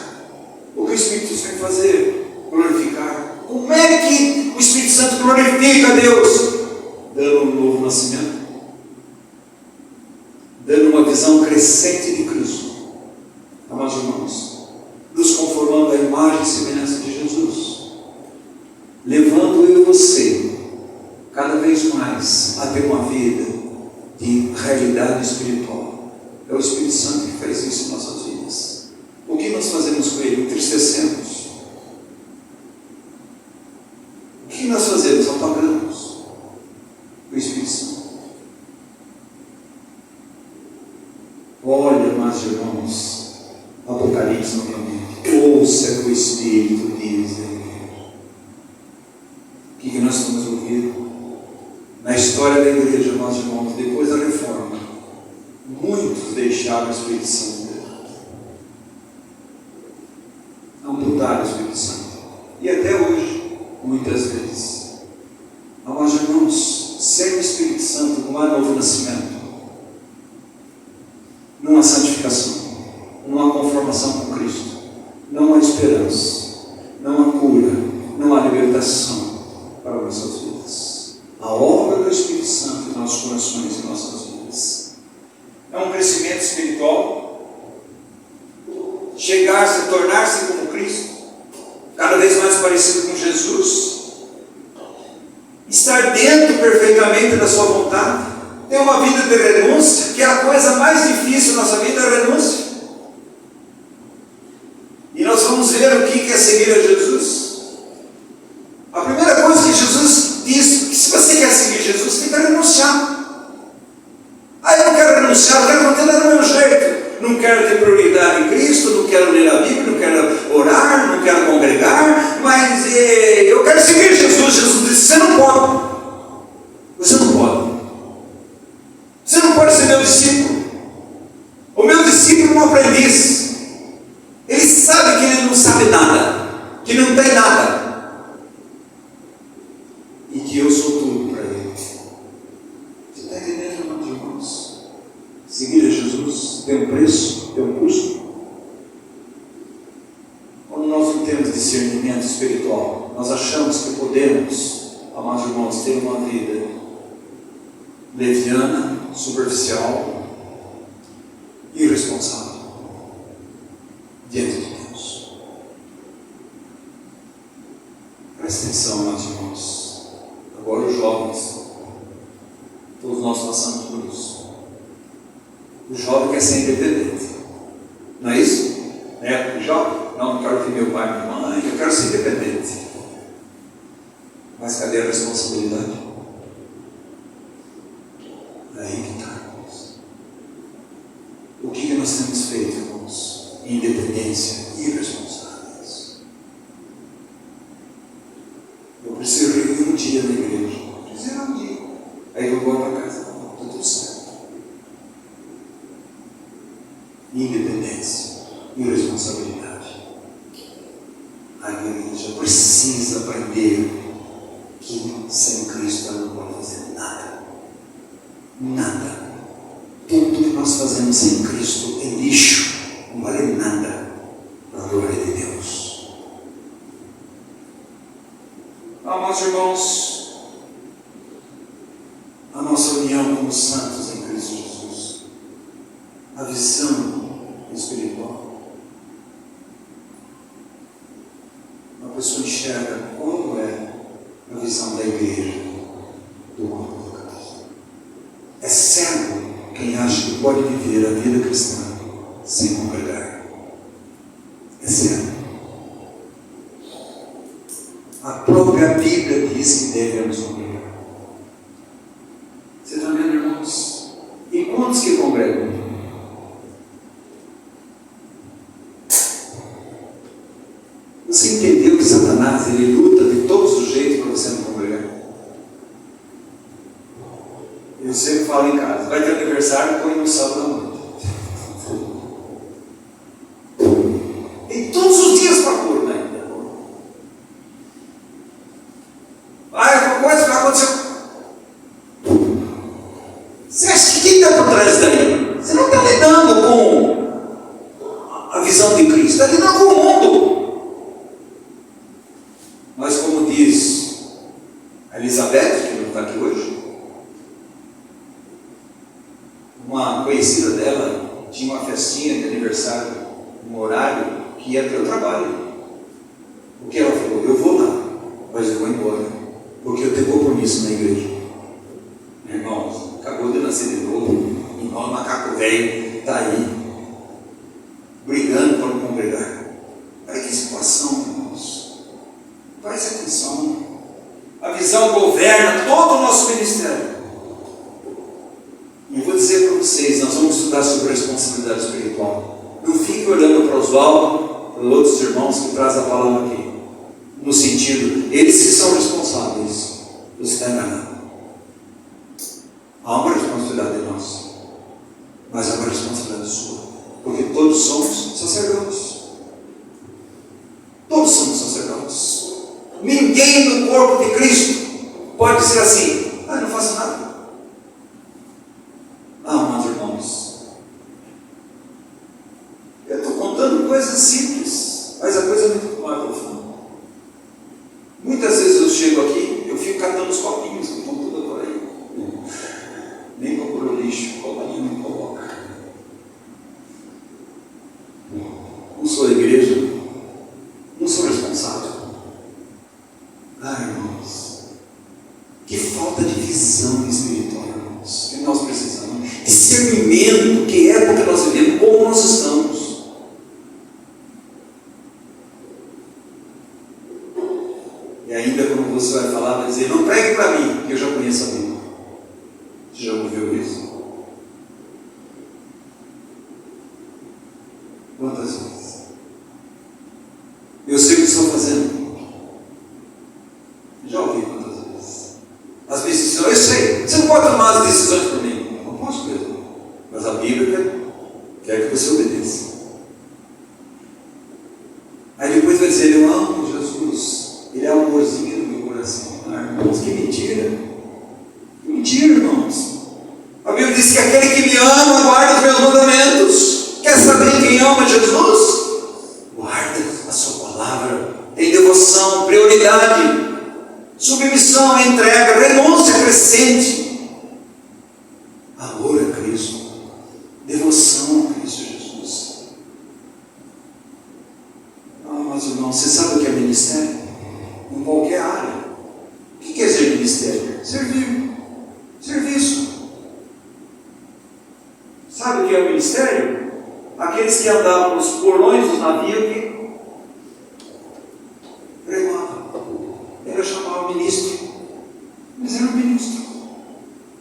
O que o Espírito Santo vem fazer? Glorificar. Como é que o Espírito Santo glorifica a Deus? Dando um novo nascimento, dando uma visão crescente de Cristo, amados irmãos, nos conformando à imagem e semelhança de Jesus, levando eu e você cada vez mais a ter uma vida de realidade espiritual. É o Espírito Santo que faz isso em nossas vidas. O que nós fazemos com ele? Entristecemos. O que nós fazemos? Apagamos o Espírito Santo. Olha, meus irmãos, Apocalipse novamente. Ouça o que o Espírito diz. O que nós estamos ouvindo? Na história da igreja, meus irmãos, depois da reforma, muitos deixaram o Espírito Santo. Amputaram o Espírito Santo. E até hoje, muitas vezes. Meus irmãos, sem o Espírito Santo não há novo nascimento, não há santificação, não há conformação com Cristo, não há esperança, não há cura, não há libertação para nossas vidas. A obra do Espírito Santo em nossos corações e nossas vidas é um crescimento espiritual, chegar-se, tornar-se como Cristo, cada vez mais parecido com Jesus, estar dentro perfeitamente da sua vontade, ter uma vida de renúncia, que é a coisa mais difícil da nossa vida, é a renúncia. E nós vamos ver o que é seguir a Jesus. A primeira coisa que Jesus diz, que se você quer seguir Jesus, você tem que renunciar. Eu não quero renunciar, eu quero continuar do meu jeito. Não quero ter prioridade em Cristo, não quero ler a Bíblia, não quero orar, não quero congregar, mas eu quero seguir Jesus. Jesus disse, você não pode. Você não pode. Você não pode ser meu discípulo. O meu discípulo é um aprendiz. Ele sabe que ele não sabe nada, que não tem nada, e que eu sou tudo para ele. Você está entendendo, meus irmãos? Seguir a Jesus tem um preço, tem um custo. Quando nós não temos discernimento espiritual, nós achamos que podemos, amados irmãos, ter uma vida leviana, superficial, irresponsável diante de Deus. Presta atenção, meus irmãos. Agora os jovens, todos nós passamos por isso. O jovem quer ser independente, não é isso? O jovem, não quero ter meu pai e minha mãe, eu quero ser independente. Mas cadê a responsabilidade? Aí que está, irmãos. O que nós temos feito, irmãos? Independência e irresponsáveis. Eu preciso ir um dia na igreja. Preciso ir um dia. Aí eu vou para casa. Não, está tudo certo. Independência e irresponsabilidade. A igreja precisa aprender que sem Cristo ela não pode fazer nada. Nada. Tudo que nós fazemos sem Cristo é lixo. Não vale nada para a glória de Deus. Amados irmãos, a nossa união como santos em Cristo Jesus, a visão espiritual, a pessoa enxerga qual é a visão da igreja do corpo de Cristo. É cego quem acha que pode viver a vida cristã sem congregar. É cego. A própria Bíblia diz que devemos congregar. Você está vendo, irmãos? E quantos que congregam? Você entendeu que Satanás, ele luta de todos os jeitos para você não congregar? Eu sempre falo em casa, vai ter aniversário, põe no sábado à noite. Tem todos os dias para pôr, né? Alguma coisa vai acontecer. Você acha que quem está por trás daí? Você não está lidando com a visão de Cristo, está lidando com o mundo. Mas como diz a Elizabeth, que não está aqui hoje, uma conhecida dela tinha uma festinha de aniversário, um horário que ia ter o trabalho. O que ela falou? Eu vou lá, mas eu vou embora, porque eu tenho compromisso na igreja. Irmãos, acabou de nascer de novo, irmão macaco velho, está aí, brigando para não congregar. Olha que situação, irmãos. Preste atenção. A visão governa todo o nosso ministério. E vou dizer para vocês, nós vamos estudar sobre responsabilidade espiritual. Não fique olhando para Oswaldo, para outros irmãos que trazem a palavra aqui, no sentido, eles que são responsáveis. Você está enganado. Há uma responsabilidade de nós, mas há uma responsabilidade sua, porque todos somos sacerdotes. Todos somos sacerdotes. Ninguém no corpo de Cristo pode dizer assim: não faço nada. Meus irmãos, eu estou contando coisas simples, mas a coisa é muito mais profunda. Muitas vezes eu chego aqui, eu fico catando os copinhos que estão tudo por aí. Nem procuro lixo, copa nenhuma coloca. Não sou igreja, não sou responsável. Irmãos, que falta de visão espiritual, irmãos, que nós precisamos. Discernimento, que época nós vivemos, como nós estamos. E ainda quando você vai falar, vai dizer: não pregue para mim, que eu já conheço a Bíblia. Você já ouviu isso? Quantas vezes? Eu sei o que estou fazendo. Já ouvi quantas vezes? As decisões, eu sei. Você não pode tomar as decisões por mim. Eu não posso mesmo. Mas a Bíblia quer que você obedeça. Aí depois vai dizer: eu amo Jesus. Ele é o amorzinho do meu coração. Irmãos, que mentira. Mentira, irmãos. A Bíblia diz que aquele que me ama guarda os meus mandamentos. Quer saber quem ama Jesus? Guarda a sua palavra. Tem devoção, prioridade, submissão, entrega, renúncia crescente, amor a Cristo, devoção a Cristo Jesus. Mas irmão, você sabe o que é ministério? Em qualquer área. O que é ser ministério? Servir. Serviço. Sabe o que é o ministério? Aqueles que andavam nos porões dos navios que pregavam. Era chamar o ministro. Mas era o ministro.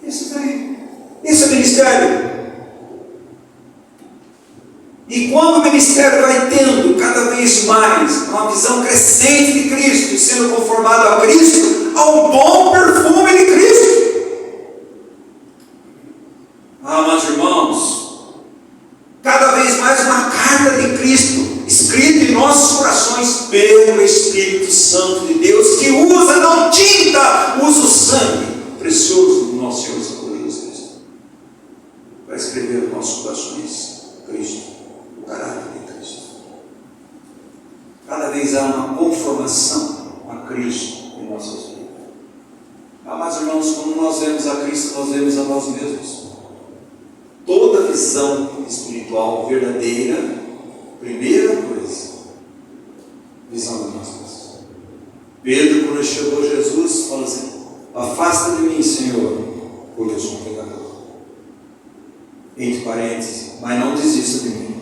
Isso daí. Isso é ministério. E quando o ministério vai tendo cada vez mais uma visão crescente de Cristo, sendo conformado a Cristo, ao bom perfume de Cristo. Meus irmãos, cada vez mais uma carta de Cristo, escrita em nossos corações pelo Espírito Santo de Deus, que usa não tinta, usa o sangue precioso do nosso Senhor e Salvador Jesus Cristo, para escrever nos nossos corações Cristo, o caráter de Cristo. Cada vez há uma conformação a Cristo em nossas vidas. Mas irmãos, quando nós vemos a Cristo, nós vemos a nós mesmos. Toda visão espiritual verdadeira, primeira coisa, visão de nós mesmos. Pedro, quando chegou a Jesus, falou assim: afasta de mim, Senhor, porque eu sou um pecador. Entre parênteses, mas não desista de mim.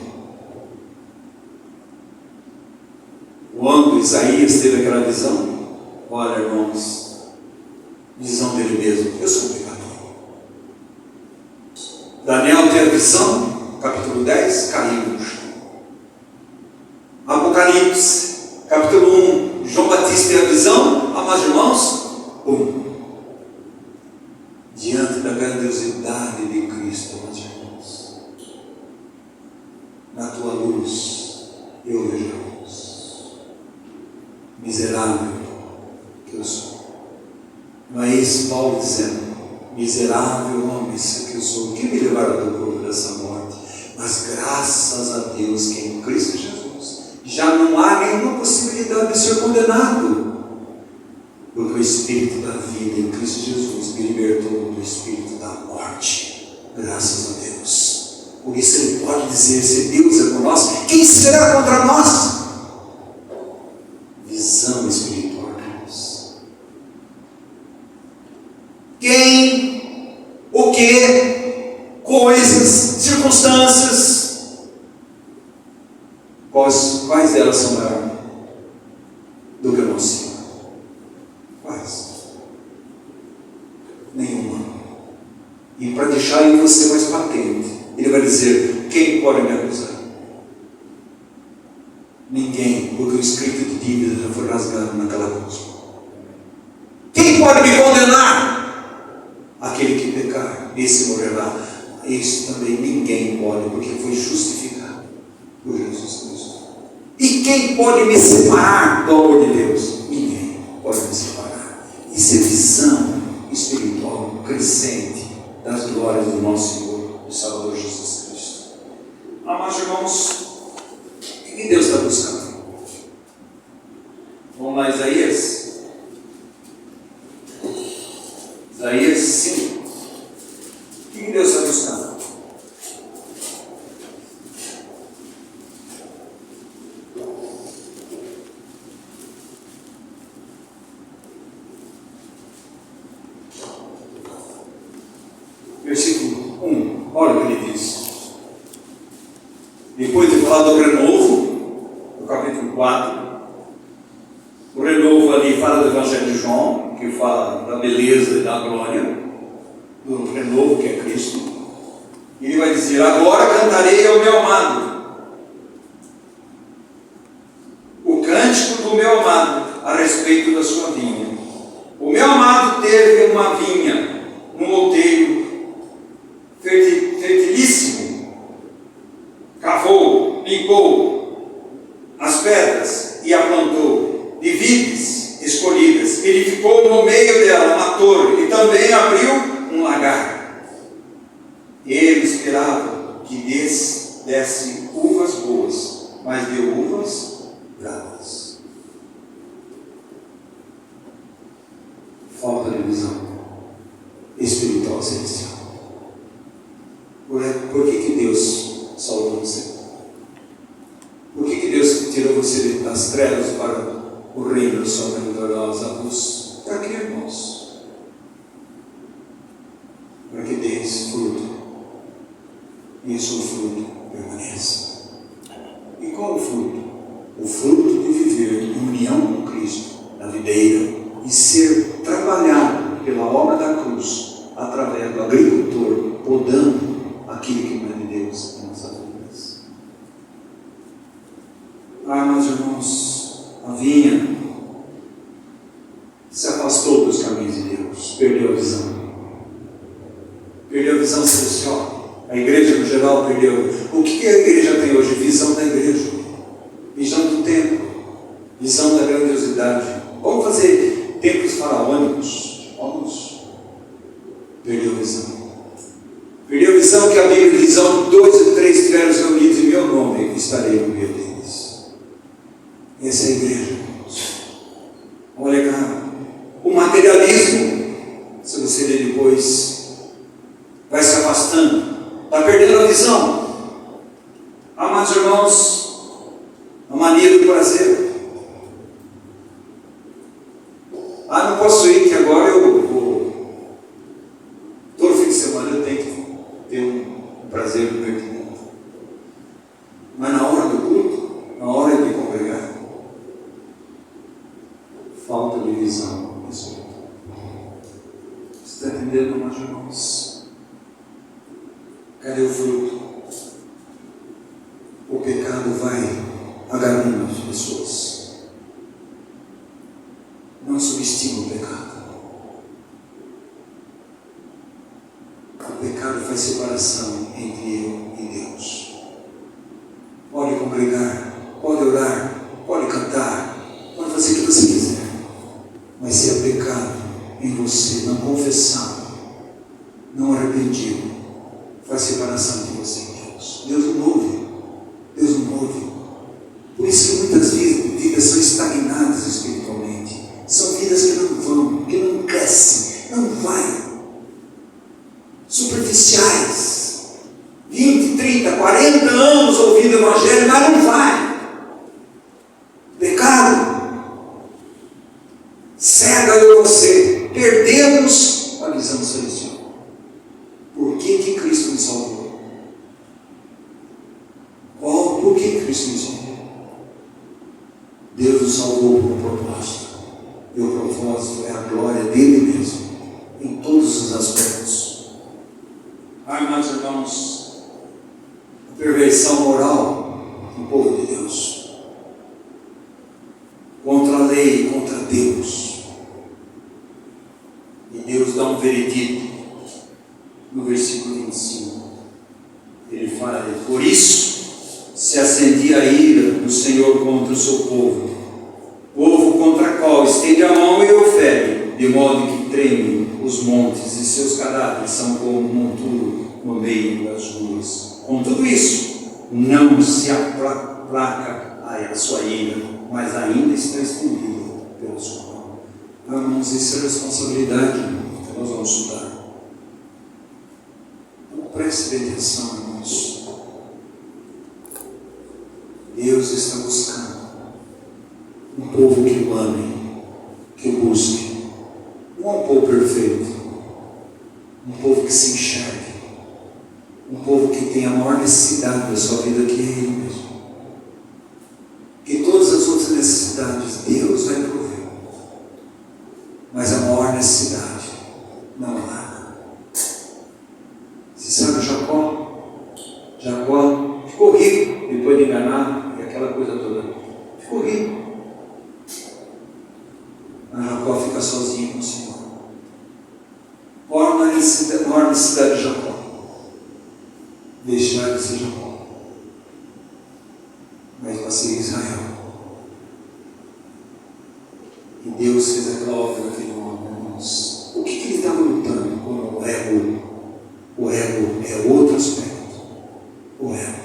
Quando Isaías teve aquela visão, olha, irmãos, visão dele mesmo: eu sou um pecador. Daniel tem a visão, capítulo 10, caiu no chão. Apocalipse, Capítulo 1, João Batista tem a visão, amados irmãos, diante da grandiosidade de Cristo, amados irmãos, na tua luz eu vejo a luz, miserável que eu sou. Não é isso Paulo dizendo, miserável homem que eu sou, que me levará do corpo dessa morte? Mas graças a Deus que em Cristo Jesus já não há nenhuma possibilidade de ser condenado, porque o Espírito da vida em Cristo Jesus me libertou do Espírito da morte, graças a Deus. Por isso ele pode dizer, se Deus é por nós, quem será contra nós? Visão espiritual, irmãos. Quem, o que, coisas, circunstâncias, quais delas são maiores do que o nosso Senhor? Quais? Nenhuma. E para deixar em você mais patente, ele vai dizer, quem pode me acusar? Ninguém, porque o escrito de dívida já foi rasgado naquela cruz. Quem pode me condenar? Aquele que pecar, esse morrerá. Isso também ninguém pode, porque foi justificado por Jesus Cristo. E quem pode me separar do amor de Deus? Ninguém pode me separar. Isso é visão espiritual crescente das glórias do nosso Senhor, do Salvador Jesus Cristo. Amados irmãos, o que Deus está buscando? Vamos lá, Isaías. Isaías 5. O que Deus está buscando? Versículo 1, olha o que ele diz. Depois de falar do renovo, no capítulo 4, o renovo ali fala do Evangelho de João, que fala da beleza e da glória, do renovo que é Cristo. E ele vai dizer, agora cantarei ao meu amado, o cântico do meu amado a respeito da sua vinha. O meu amado teve uma vinha, um outeiro fertilíssimo, cavou, limpou as pedras e a plantou, de vides escolhidas, edificou no meio dela uma torre e também abriu um lagar. Ele esperava que desse uvas boas, mas deu uvas bravas. Falta de visão espiritual celestial. Por que Deus salvou você? Por que Deus tirou você das trevas para o reino da sua gloriosa luz? Para que, irmãos? Para que deis fruto, e esse fruto permaneça. E qual o fruto? O fruto de viver em união com Cristo, na videira, e ser trabalhado pela obra da cruz, através do agricultor, podando aquilo que não é de Deus em nossas vidas. Meus irmãos, a vinha se afastou dos caminhos de Deus, perdeu a visão. Perdeu a visão celestial. A igreja no geral perdeu. O que a igreja tem hoje? Visão da igreja, visão do templo, visão da grandiosidade. Vamos fazer templos faraônicos? Vamos. Perdeu a visão. Perdeu a visão que a Bíblia diz, onde 2 ou 3 estiverem reunidos em meu nome, estarei no meio deles. Essa é a igreja. Olha cá, o materialismo, se você ler depois, vai se afastando, está perdendo a visão. Amados irmãos, a mania do prazer. Não posso ir, que agora eu vou. Todo fim de semana eu tenho que ter um prazer pertinente. Mas na hora do culto, na hora de congregar, falta de visão espiritual. Você está entendendo, meus irmãos? Cadê o fruto? O pecado vai agarrando as pessoas. congregar, pode orar, pode cantar, pode fazer o que você quiser. Mas se é pecado em você, não confessado, não arrependido, faz separação de você e Deus. Deus não ouve. Deus não ouve. Por isso que muitas vidas são estagnadas espiritualmente. São vidas que não vão, que não crescem, não vai. Superficiais. 20, 30, 40 anos ouvindo o Evangelho, mas não vai. Pecado cega eu e você. Perdemos a visão celestial. Por que Cristo nos salvou? Por que Cristo nos salvou? Deus nos salvou por um propósito. E o propósito é a glória dele mesmo, em todos os aspectos. Irmãos e irmãos, a perversão moral do povo de Deus, contra a lei, contra Deus. E Deus dá um veredito no versículo 25. Ele fala: por isso se acendia a ira do Senhor contra o seu povo contra o qual estende a mão e o fere, de modo que tremem os montes e seus cadáveres são como um monturo no meio das ruas. Com tudo isso, não se aplaca a sua ira, mas ainda está escondida pela sua mão. Irmãos, isso é responsabilidade que nós vamos estudar. Então, preste atenção, irmãos. Deus está buscando um povo que o ame, que o busque. Não é um povo perfeito, um povo que se enxergue, um povo que tem a maior necessidade da sua vida, que é Ele mesmo. Que todas as outras necessidades Deus vai prover, mas a maior necessidade não há. Você sabe Jacó? Jacó ficou rico depois de enganar e aquela coisa toda. Ficou rico. Mas Jacó fica sozinho com o Senhor. Qual a maior necessidade de Jacó? Deixar de ser Jacó, mas para ser Israel. E Deus fez aquela obra naquele homem, irmãos. O que ele estava lutando com o ego? O ego é outro aspecto. O ego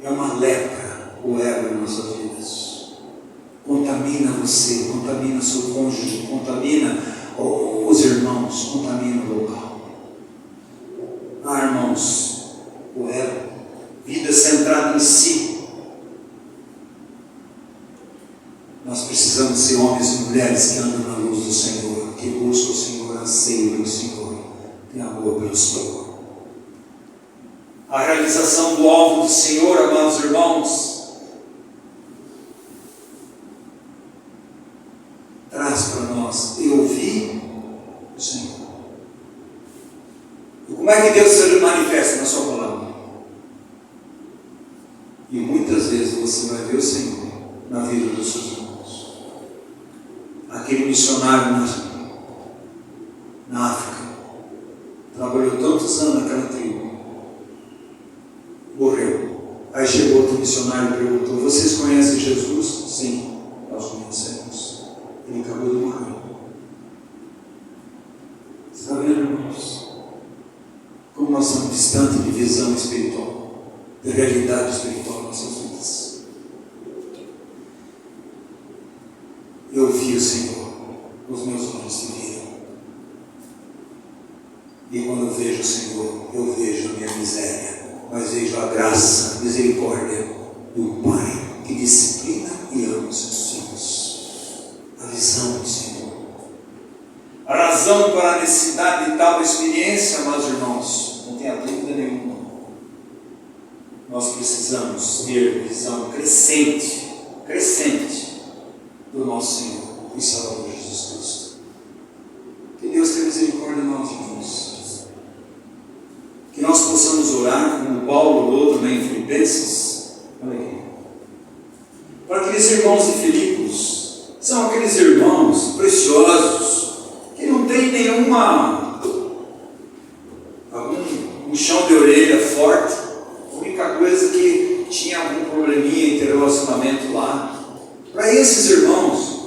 é uma lepra, o ego em nossas vidas. Contamina você, contamina seu cônjuge, contamina os irmãos, contamina o local. Irmãos, o ego, vida centrada em si. Nós precisamos ser homens e mulheres que andam na luz do Senhor, que buscam o Senhor, anseiam o Senhor, tem amor pelo Senhor. A realização do alvo do Senhor, amados irmãos, traz para nós eu ouvir o Senhor. E como é que Deus se manifesta na sua palavra? E muitas vezes você vai ver o Senhor na vida dos seus irmãos. Aquele missionário na África trabalhou tantos anos naquela tribo, morreu. Aí chegou outro missionário e perguntou: vocês conhecem Jesus? Sim, nós conhecemos. Ele acabou de morrer. Está vendo, irmãos? Como nós estamos distantes de visão espiritual, de realidade espiritual em nossas vidas. Eu vi o Senhor, os meus olhos se viram. E quando eu vejo o Senhor, eu vejo a minha miséria, mas vejo a graça, a misericórdia do Pai que disciplina e ama os seus filhos. A visão do Senhor. A razão para a necessidade de tal experiência, meus irmãos, não tenha dúvida nenhuma. Nós precisamos ter visão crescente do nosso Senhor e Salvador Jesus Cristo. Que Deus tenha misericórdia de nós, irmãos. Que nós possamos orar, como Paulo orou também em Filipenses. Olha aqui. Para aqueles irmãos de Filipos, são aqueles irmãos preciosos, que não tem algum puxão de orelha forte. programinha interrelacionamento lá. Para esses irmãos,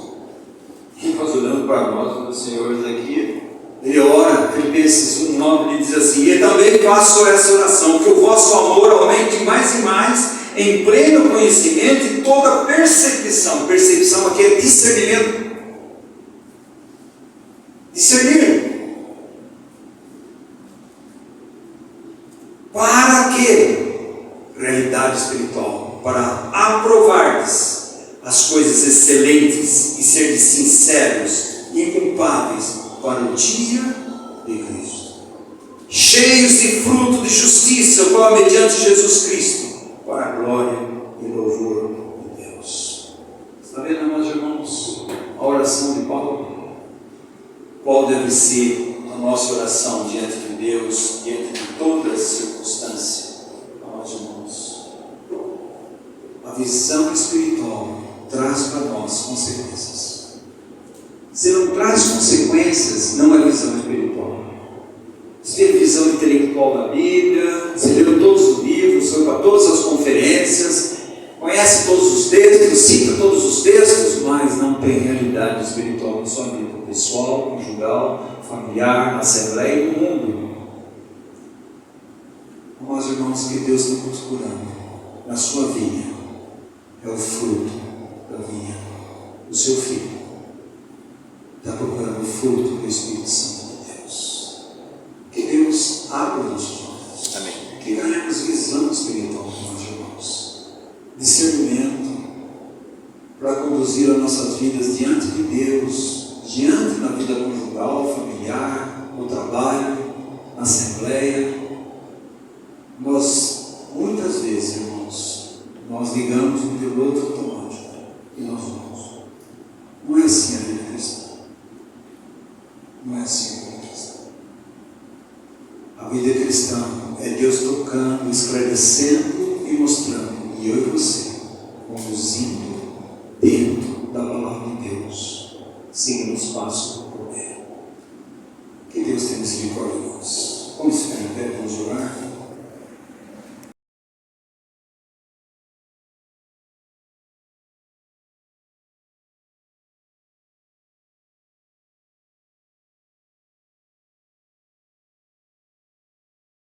E nós olhando para nós, os senhores aqui, ele ora, Filipenses 1:9, ele diz assim: e também faço essa oração, que o vosso amor aumente mais e mais, em pleno conhecimento e toda percepção. Percepção aqui é discernimento. Discernir. Para que? Realidade espiritual. Para aprovardes as coisas excelentes e ser sinceros, inculpáveis para o dia de Cristo, cheios de fruto de justiça, qual mediante Jesus Cristo, para a glória e louvor de Deus. está vendo, meus irmãos, a oração de Paulo? Qual deve ser a nossa oração diante de Deus, diante de todas as circunstâncias? Meus irmãos, a visão espiritual traz para nós consequências. Se não traz consequências, não é visão espiritual. Você tem visão intelectual da Bíblia, você leu todos os livros, foi para todas as conferências, conhece todos os textos, cita todos os textos, mas não tem realidade espiritual na sua vida pessoal, conjugal, familiar, na assembleia e no mundo. Meus irmãos, que Deus está procurando na sua vinha é o fruto da vinha. O seu filho está procurando o fruto do Espírito Santo de Deus. Que Deus abra os nossos olhos. Amém. Que ganhemos visão espiritual, meus irmãos. Discernimento para conduzir as nossas vidas diante de Deus, diante da vida conjugal, familiar, no trabalho, na assembleia. Nós, muitas vezes, irmãos, nós ligamos no piloto automático e nós vamos. Não é assim a vida cristã. Não é assim a vida cristã. A vida cristã é Deus tocando, esclarecendo e mostrando, e eu e você, conduzindo dentro da palavra de Deus, seguindo os passos do poder. Que Deus tenha misericórdia de nós.